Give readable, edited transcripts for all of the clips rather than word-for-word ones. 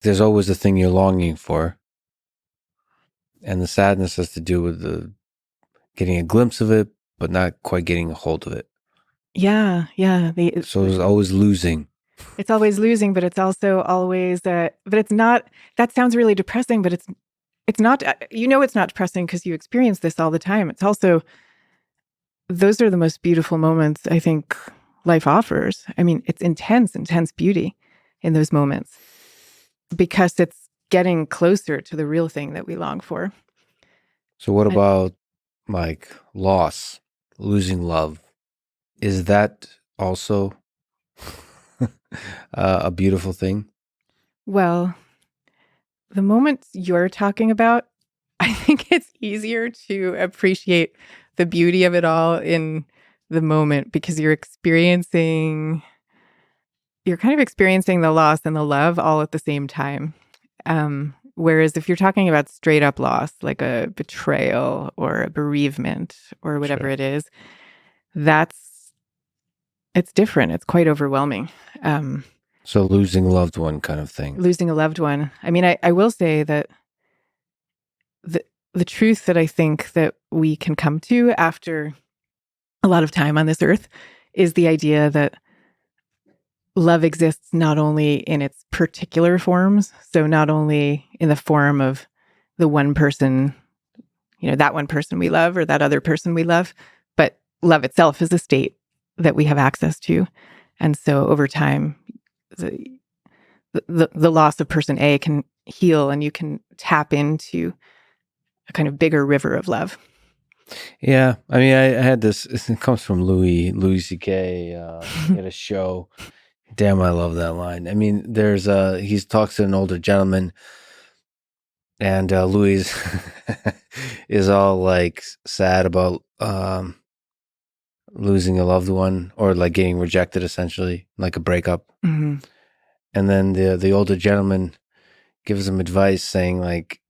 there's always the thing you're longing for, and the sadness has to do with the getting a glimpse of it, but not quite getting a hold of it. Yeah, yeah. So it's always losing. It's always losing, but it's also always but it's not. That sounds really depressing, but it's not. It's not depressing because you experience this all the time. It's also those are the most beautiful moments I think life offers. I mean, it's intense beauty in those moments because it's getting closer to the real thing that we long for. So what And, about like loss, losing love? Is that also a beautiful thing? well, the moments you're talking about, I think it's easier to appreciate the beauty of it all in the moment because you're kind of experiencing the loss and the love all at the same time. Whereas if you're talking about straight up loss, like a betrayal or a bereavement or whatever Sure. it is, that's it's different. It's quite overwhelming. Um, So losing a loved one kind of thing. Losing a loved one. I mean, I will say that the the truth that I think that we can come to after a lot of time on this earth is the idea that love exists not only in its particular forms, so not only in the form of the one person, that one person we love or that other person we love, but love itself is a state that we have access to. And so over time, the loss of person A can heal and you can tap into a kind of bigger river of love. Yeah, I mean, I had this. It comes from Louis C.K. He had a show. Damn, I love that line. I mean, he talks to an older gentleman, and Louis is all like sad about losing a loved one or like getting rejected, essentially, like a breakup. Mm-hmm. And then the older gentleman gives him advice, saying like,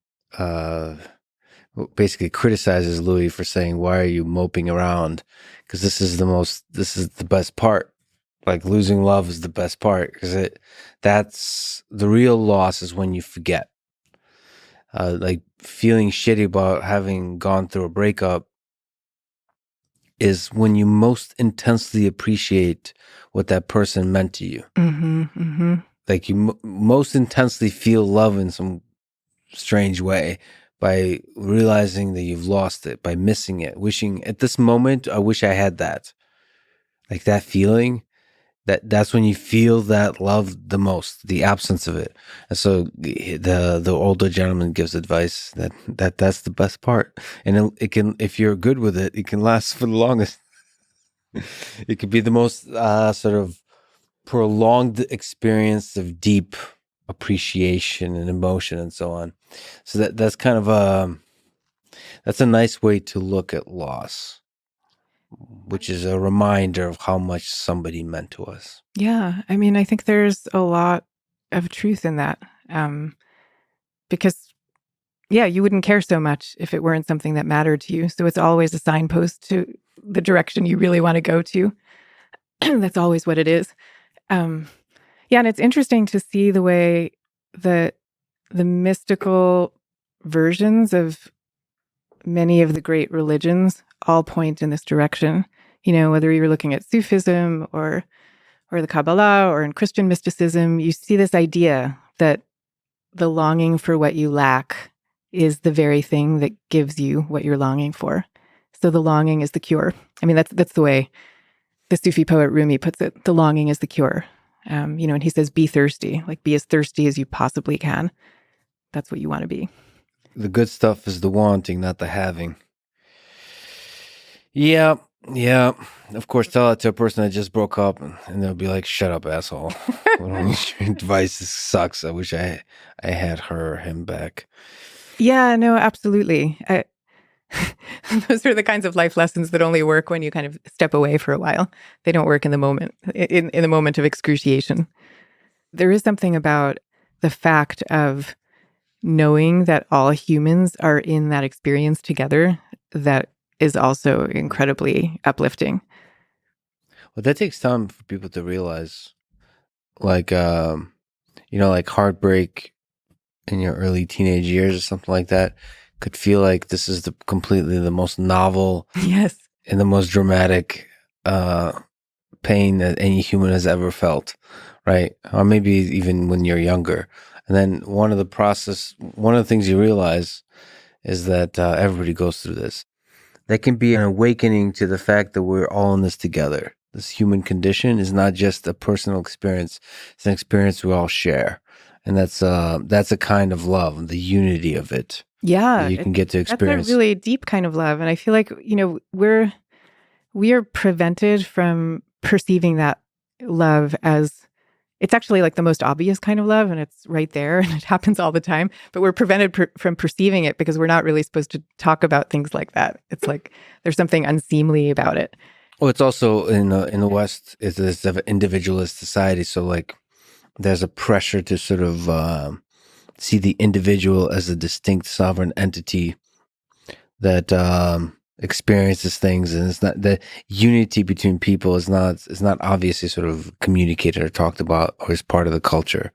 basically criticizes Louis for saying, "Why are you moping around? Because this is the best part. Like losing love is the best part because that's the real loss is when you forget. Like feeling shitty about having gone through a breakup is when you most intensely appreciate what that person meant to you. Mm-hmm. Mm-hmm. Like you most intensely feel love in some strange way by realizing that you've lost it, by missing it, wishing at this moment, I wish I had that. Like that feeling, that's when you feel that love the most, the absence of it. And so the older gentleman gives advice that's the best part. And it can, if you're good with it, it can last for the longest. It could be the most sort of prolonged experience of deep appreciation and emotion and so on. So that's kind of that's a nice way to look at loss, which is a reminder of how much somebody meant to us. Yeah. I mean, I think there's a lot of truth in that. Because yeah, you wouldn't care so much if it weren't something that mattered to you. So it's always a signpost to the direction you really want to go to. That's always what it is. Um, yeah, and it's interesting to see the way that the mystical versions of many of the great religions all point in this direction. Whether you're looking at Sufism or the Kabbalah or in Christian mysticism, you see this idea that the longing for what you lack is the very thing that gives you what you're longing for. So the longing is the cure. I mean, that's the way the Sufi poet Rumi puts it. The longing is the cure. And he says, be thirsty, like be as thirsty as you possibly can. That's what you want to be. The good stuff is the wanting, not the having. Yeah, yeah. Of course, tell it to a person that just broke up, and they'll be like, "Shut up, asshole! Your advice sucks. I wish I had her or him back." Yeah, no, absolutely. Those are the kinds of life lessons that only work when you kind of step away for a while. They don't work in the moment, in the moment of excruciation. There is something about the fact of knowing that all humans are in that experience together that is also incredibly uplifting. Well, that takes time for people to realize. Like, like heartbreak in your early teenage years or something like that could feel like this is completely the most novel Yes. and the most dramatic pain that any human has ever felt, right? Or maybe even when you're younger. And then one of the things you realize is that everybody goes through this. That can be an awakening to the fact that we're all in this together. This human condition is not just a personal experience; it's an experience we all share, and that's a kind of love, the unity of it that Yeah, you can get to that's a experience. really deep kind of love, and I feel like, we are prevented from perceiving that love as it's actually like the most obvious kind of love, and it's right there and it happens all the time, but we're prevented from perceiving it because we're not really supposed to talk about things like that. It's like there's something unseemly about it. Well, it's also in the West, it's this individualist society, so like there's a pressure to sort of see the individual as a distinct sovereign entity that experiences things, and it's not the unity between people is not obviously sort of communicated or talked about or is part of the culture.